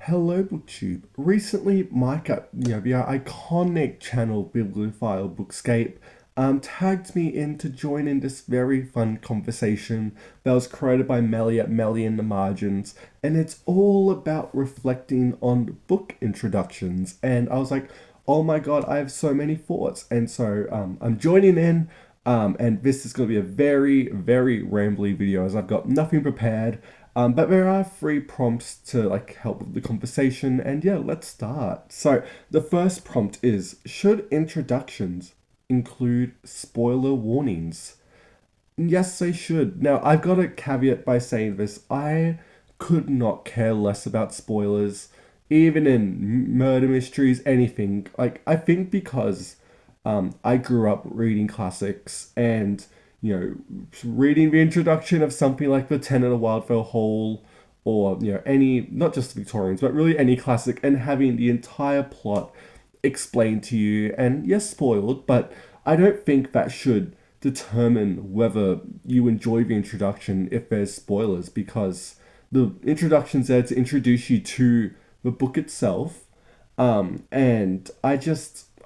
Hello, BookTube. Recently, the iconic channel Bibliophile Bookscape, tagged me in to join in this very fun conversation that was created by Meli at Meli in the Margins, and it's all about reflecting on book introductions. And I was like, oh my god, I have so many thoughts, and so I'm joining in. And this is going to be a very, very rambly video as I've got nothing prepared. But there are three prompts to help with the conversation, and yeah, let's start. So the first prompt is: should introductions include spoiler warnings? Yes, they should. Now I've got a caveat by saying this: I could not care less about spoilers, even in murder mysteries, anything. I think because I grew up reading classics and reading the introduction of something like The Ten of the Wildfell Hall, or any, not just Victorians but really any classic, and having the entire plot explained to you, and yes, spoiled, but I don't think that should determine whether you enjoy the introduction if there's spoilers, because the introduction's there to introduce you to the book itself. And I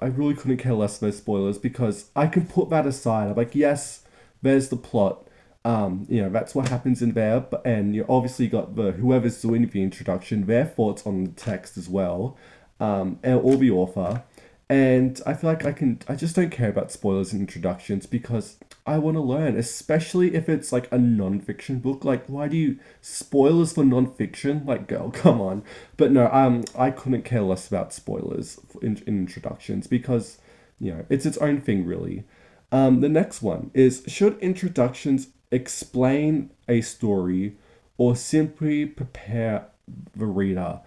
really couldn't care less about spoilers because I can put that aside. I'm like, yes, there's the plot. That's what happens in there. But and you obviously got the whoever's doing the introduction, their thoughts on the text as well, and or the author. And I feel like I just don't care about spoilers and introductions because I want to learn, especially if it's like a non-fiction book. Like, why do you spoilers for non-fiction? Like, girl, come on. But no, I couldn't care less about spoilers in introductions because, it's its own thing, really. The next one is: should introductions explain a story or simply prepare the reader?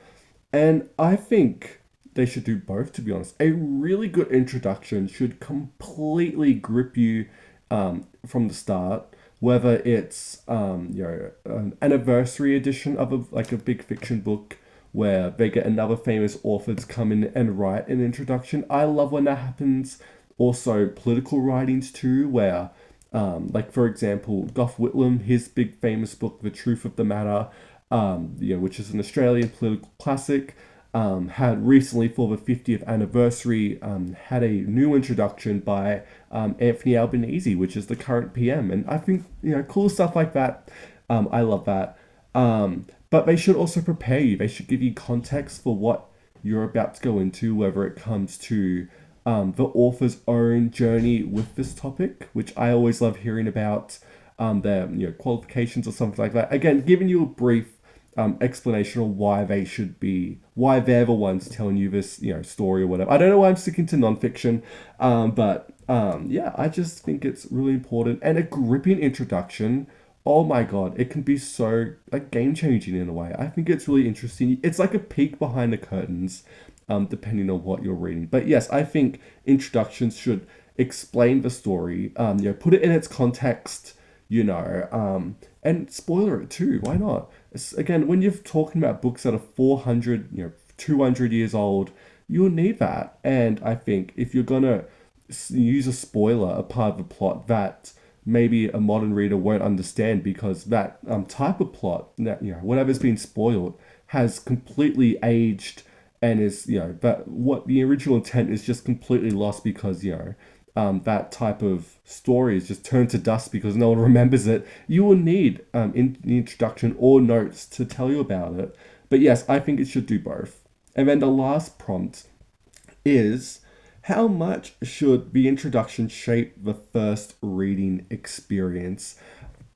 And I think they should do both, to be honest. A really good introduction should completely grip you from the start, whether it's an anniversary edition of a big fiction book where they get another famous author to come in and write an introduction. I love when that happens. Also, political writings too, where for example, Gough Whitlam, his big famous book, The Truth of the Matter, which is an Australian political classic, had recently, for the 50th anniversary, had a new introduction by Anthony Albanese, which is the current PM. And I think, cool stuff like that. I love that. But they should also prepare you. They should give you context for what you're about to go into, whether it comes to the author's own journey with this topic, which I always love hearing about, their qualifications or something like that. Again, giving you a brief explanation of why they're the ones telling you this story or whatever. I don't know why I'm sticking to nonfiction, but yeah, I just think it's really important, and a gripping introduction. Oh my god, it can be so game changing in a way. I think it's really interesting. It's like a peek behind the curtains, depending on what you're reading. But yes, I think introductions should explain the story, put it in its context, and spoiler it too. Why not? Again, when you're talking about books that are 400, 200 years old, you'll need that. And I think if you're gonna use a spoiler, a part of the plot that maybe a modern reader won't understand, because that type of plot, that whatever's been spoiled, has completely aged, and is that what the original intent is just completely lost, because that type of story is just turned to dust because no one remembers it. You will need in the introduction or notes to tell you about it. But yes, I think it should do both. And then the last prompt is: how much should the introduction shape the first reading experience?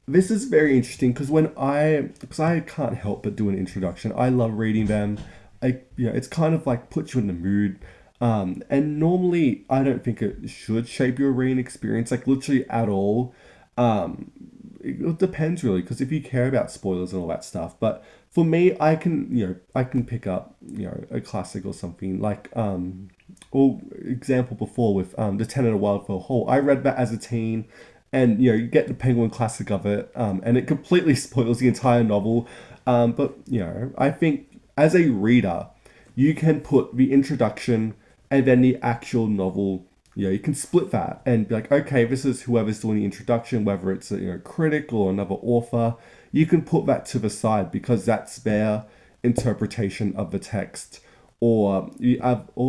This is very interesting because because I can't help but do an introduction. I love reading them. It's kind of like puts you in the mood. And normally I don't think it should shape your reading experience, like literally at all. It depends really, because if you care about spoilers and all that stuff. But for me, I can pick up a classic or something like or example before with The Ten of the Wildfell Hall. I read that as a teen, and you get the Penguin classic of it, and it completely spoils the entire novel. But I think as a reader, you can put the introduction and then the actual novel. You can split that and be like, okay, this is whoever's doing the introduction, whether it's a critic or another author. You can put that to the side because that's their interpretation of the text, or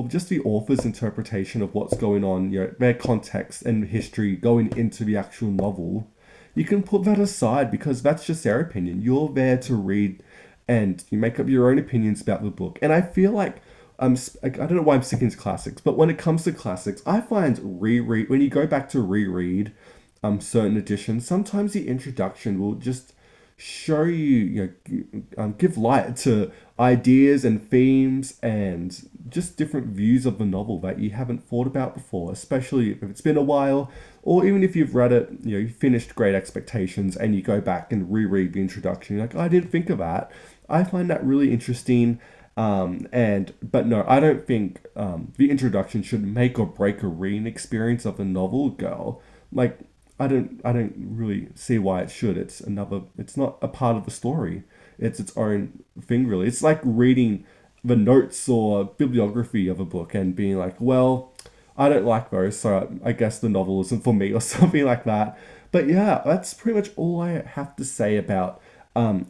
just the author's interpretation of what's going on, their context and history going into the actual novel, you can put that aside because that's just their opinion. You're there to read and you make up your own opinions about the book. And I feel like I don't know why I'm sticking to classics, but when it comes to classics, I find reread when you go back to reread certain editions, sometimes the introduction will just show give light to ideas and themes and just different views of the novel that you haven't thought about before, especially if it's been a while, or even if you've read it, you finished Great Expectations and you go back and reread the introduction, you're like, I didn't think of that. I find that really interesting. But no, I don't think the introduction should make or break a reading experience of the novel, girl. Like, I don't really see why it should. It's not a part of the story. It's its own thing, really. It's like reading the notes or bibliography of a book and being like, well, I don't like those, so I guess the novel isn't for me or something like that. But yeah, that's pretty much all I have to say about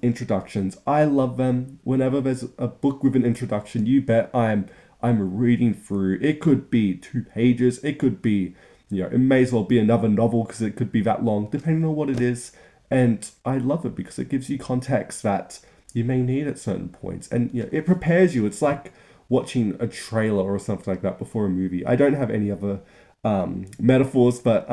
introductions. I love them. Whenever there's a book with an introduction, you bet I'm reading through. It could be 2 pages. It could be, it may as well be another novel because it could be that long, depending on what it is. And I love it because it gives you context that you may need at certain points, and it prepares you. It's like watching a trailer or something like that before a movie. I don't have any other metaphors, but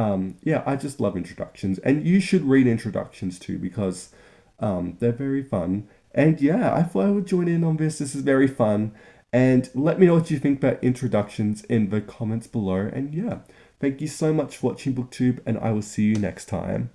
yeah, I just love introductions, and you should read introductions too because they're very fun. And yeah, I thought I would join in on this. This is very fun. And let me know what you think about introductions in the comments below. And yeah, thank you so much for watching BookTube, and I will see you next time.